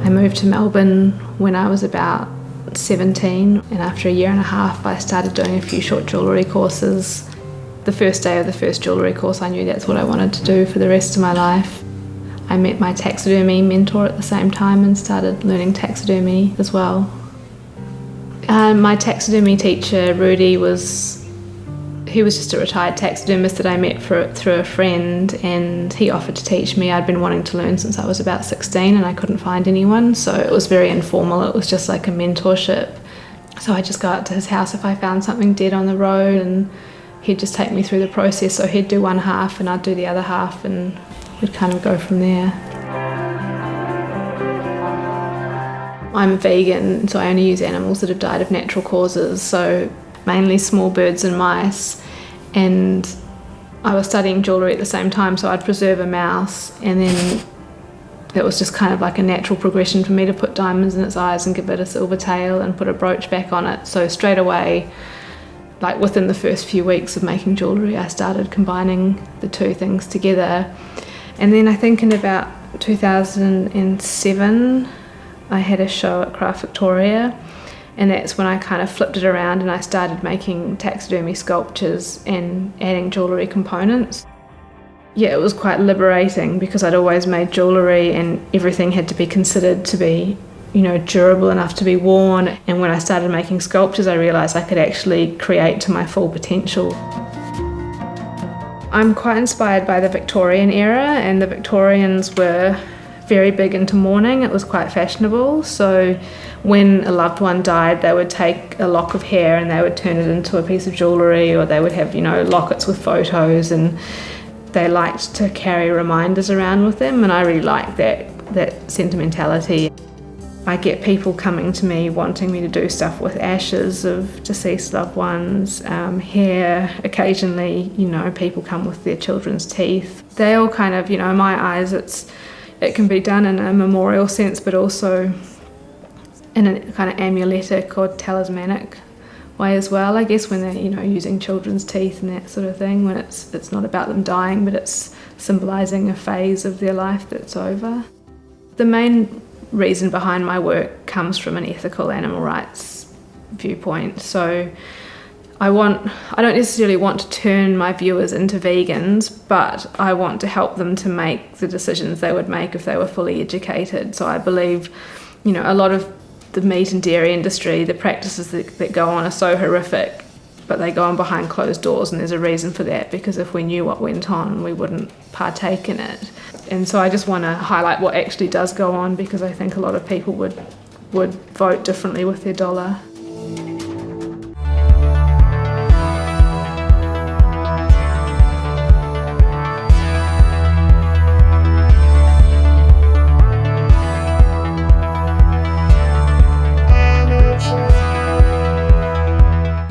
I moved to Melbourne when I was about 17, and after a year and a half I started doing a few short jewellery courses. The first day of the first jewellery course I knew that's what I wanted to do for the rest of my life. I met my taxidermy mentor at the same time and started learning taxidermy as well. My taxidermy teacher, Rudy, he was just a retired taxidermist that I met through a friend, and he offered to teach me. I'd been wanting to learn since I was about 16 and I couldn't find anyone, so it was very informal. It was just like a mentorship. So I'd just go out to his house if I found something dead on the road, and he'd just take me through the process. So he'd do one half and I'd do the other half, and we'd kind of go from there. I'm a vegan, so I only use animals that have died of natural causes, so mainly small birds and mice. And I was studying jewellery at the same time, so I'd preserve a mouse, and then it was just kind of like a natural progression for me to put diamonds in its eyes and give it a silver tail and put a brooch back on it. So straight away, like within the first few weeks of making jewellery, I started combining the two things together. And then I think in about 2007, I had a show at Craft Victoria, and that's when I kind of flipped it around and I started making taxidermy sculptures and adding jewellery components. Yeah, it was quite liberating because I'd always made jewellery and everything had to be considered to be, durable enough to be worn. And when I started making sculptures, I realised I could actually create to my full potential. I'm quite inspired by the Victorian era, and the Victorians were very big into mourning. It was quite fashionable, so when a loved one died, they would take a lock of hair and they would turn it into a piece of jewellery, or they would have lockets with photos, and they liked to carry reminders around with them, and I really like that sentimentality. I get people coming to me wanting me to do stuff with ashes of deceased loved ones, hair. Occasionally, people come with their children's teeth. They all kind of, in my eyes, it can be done in a memorial sense, but also in a kind of amuletic or talismanic way as well, I guess, when they're using children's teeth and that sort of thing, when it's not about them dying, but it's symbolising a phase of their life that's over. The main reason behind my work comes from an ethical animal rights viewpoint. So I don't necessarily want to turn my viewers into vegans, but I want to help them to make the decisions they would make if they were fully educated. So I believe, a lot of the meat and dairy industry, the practices that go on are so horrific, but they go on behind closed doors, and there's a reason for that, because if we knew what went on, we wouldn't partake in it. And so I just want to highlight what actually does go on, because I think a lot of people would vote differently with their dollar.